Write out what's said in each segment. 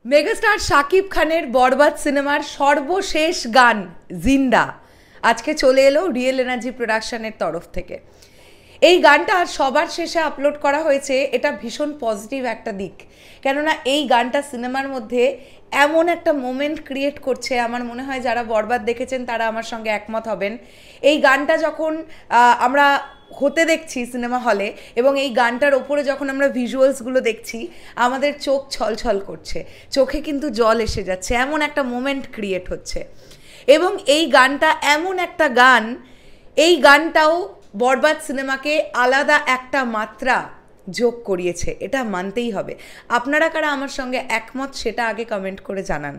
Megastar Shakib খানের বরবাদ সিনেমার সর্বশেষ গান জিন্দা আজকে চলে এলো রিয়েল এনার্জি প্রোডাকশনের তরফ থেকে। এই গানটা সবার শেষে আপলোড করা হয়েছে, এটা ভীষণ পজিটিভ একটা দিক। কেননা এই গানটা সিনেমার মধ্যে এমন একটা মোমেন্ট ক্রিয়েট করছে, আমার মনে হয় যারা বরবাদ দেখেছেন তারা আমার সঙ্গে একমত হবেন। এই গানটা যখন আমরা হতে দেখছি সিনেমা হলে এবং এই গানটার ওপরে যখন আমরা ভিজুয়ালসগুলো দেখছি, আমাদের চোখ ছলছল করছে, চোখে কিন্তু জল এসে যাচ্ছে, এমন একটা মোমেন্ট ক্রিয়েট হচ্ছে। এবং এই গানটা এমন একটা গান, এই গানটাও বরবাদ সিনেমাকে আলাদা একটা মাত্রা যোগ করিয়েছে, এটা মানতেই হবে। আপনারা কারা আমার সঙ্গে একমত সেটা আগে কমেন্ট করে জানান।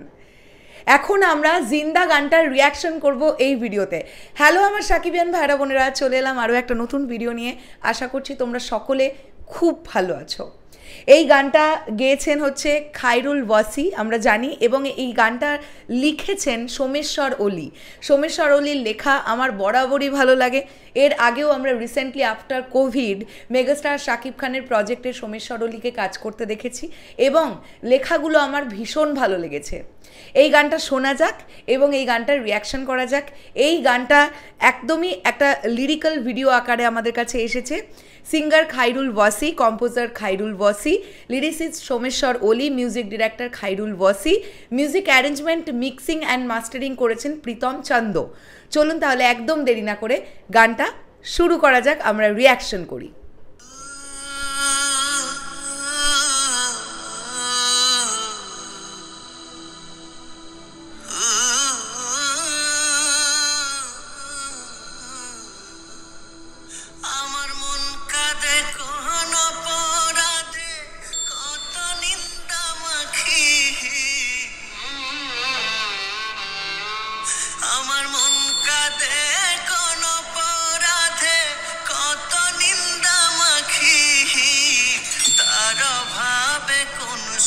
এখন আমরা জিন্দা গানটার রিয়াকশন করব এই ভিডিওতে। হ্যালো আমার সাকিবিয়ান ভাইরা বোনেরা, চলে এলাম আরও একটা নতুন ভিডিও নিয়ে। আশা করছি তোমরা সকলে খুব ভালো আছো। এই গানটা গেয়েছেন হচ্ছে খায়রুল ওয়াসি, আমরা জানি, এবং এই গানটা লিখেছেন সোমেশ্বর অলি। সোমেশ্বর অলির লেখা আমার বরাবরই ভালো লাগে। এর আগেও আমরা recently after Covid megastar Shakib খানের প্রজেক্টে সোমেশ্বর অলিকে কাজ করতে দেখেছি এবং লেখাগুলো আমার ভীষণ ভালো লেগেছে। এই গানটা শোনা যাক এবং এই গানটার রিয়াকশন করা যাক। এই গানটা একদমই একটা লিরিক্যাল ভিডিও আকারে আমাদের কাছে এসেছে। Singer Khairul Wasi, composer Khairul Wasi, lyricist Someshwar Oli, music director Khairul Wasi, music arrangement, mixing and mastering করেছেন প্রীতম চন্দ। চলুন তাহলে একদম দেরি না করে গানটা শুরু করা যাক, আমরা রিয়াকশন করি।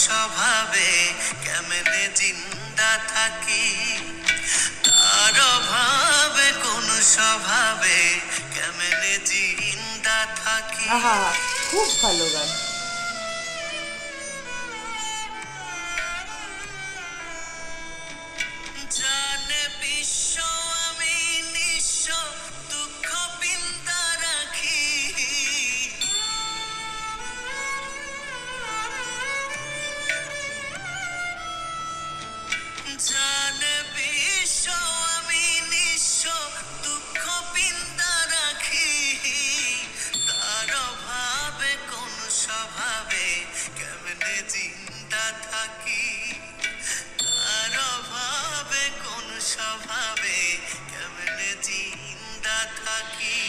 স্বভাবে কেমনে জিন্দা থাকি, তার ভাবে কোন স্বভাবে কেমনে জিন্দা থাকি। আহা, খুব ভালো গান। জানে বিশ্ব আমি নিঃস্ব, দুঃখ পিন্দা রাখি, জানে বিশ্ব আমি নিঃস্ব, দুঃখ পিন্দা রাখি, তার ভাবে কোন স্বভাবে কেমনে জিন্দা থাকি, তার ভাবে কোন স্বভাবে কেমনে জিন্দা থাকি।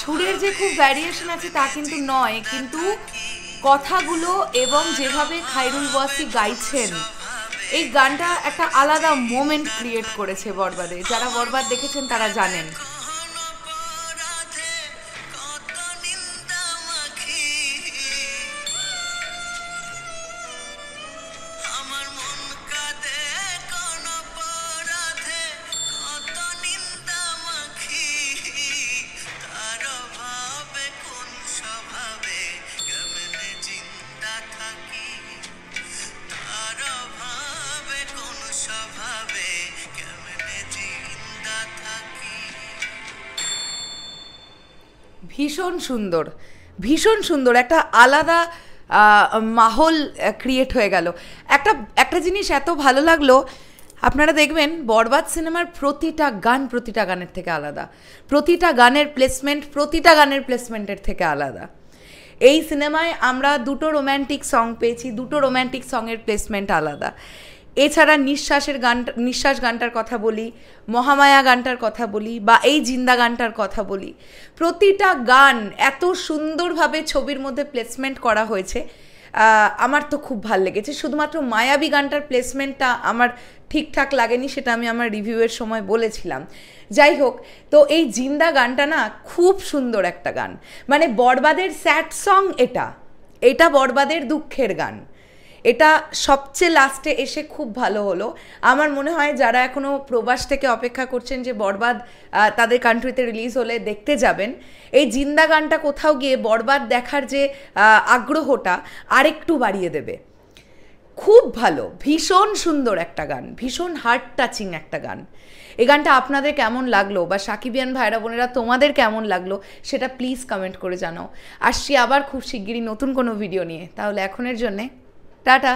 সুরের যে খুব ভ্যারিয়েশন আছে তা কিন্তু নয়, কিন্তু কথাগুলো এবং যেভাবে খায়রুল ওয়াসি গাইছেন, এই গানটা একটা আলাদা মোমেন্ট ক্রিয়েট করেছে বরবাদে। যারা বরবাদ দেখেছেন তারা জানেন। ভীষণ সুন্দর, ভীষণ সুন্দর, একটা আলাদা মাহল ক্রিয়েট হয়ে গেল। একটা একটা জিনিস এত ভালো লাগলো, আপনারা দেখবেন বরবাদ সিনেমার প্রতিটা গানের থেকে আলাদা, প্রতিটা গানের প্লেসমেন্টের থেকে আলাদা। এই সিনেমায় আমরা দুটো রোম্যান্টিক সং পেয়েছি, দুটো রোম্যান্টিক সঙের প্লেসমেন্ট আলাদা। এছাড়া নিঃশ্বাস গানটার কথা বলি, মহামায়া গানটার কথা বলি, বা এই জিন্দা গানটার কথা বলি, প্রতিটা গান এত সুন্দরভাবে ছবির মধ্যে প্লেসমেন্ট করা হয়েছে, আমার তো খুব ভাল লেগেছে। শুধুমাত্র মায়াবী গানটার প্লেসমেন্টটা আমার ঠিকঠাক লাগেনি, সেটা আমি আমার রিভিউয়ের সময় বলেছিলাম। যাই হোক, তো এই জিন্দা গানটা না খুব সুন্দর একটা গান, মানে বরবাদের স্যাড সং, এটা বরবাদের দুঃখের গান। এটা সবচেয়ে লাস্টে এসে খুব ভালো হলো। আমার মনে হয় যারা এখনও প্রবাস থেকে অপেক্ষা করছেন যে বরবাদ তাদের কান্ট্রিতে রিলিজ হলে দেখতে যাবেন, এই জিন্দা গানটা কোথাও গিয়ে বরবাদ দেখার যে আগ্রহটা আরেকটু বাড়িয়ে দেবে। খুব ভালো, ভীষণ সুন্দর একটা গান, ভীষণ হার্ট টাচিং একটা গান। এই গানটা আপনাদের কেমন লাগলো, বা সাকিবিয়ান ভাইরা বোনেরা তোমাদের কেমন লাগলো, সেটা প্লিজ কমেন্ট করে জানাও। আসছি আবার খুব শিগগিরই নতুন কোনো ভিডিও নিয়ে। তাহলে এখনের জন্যে টাটা।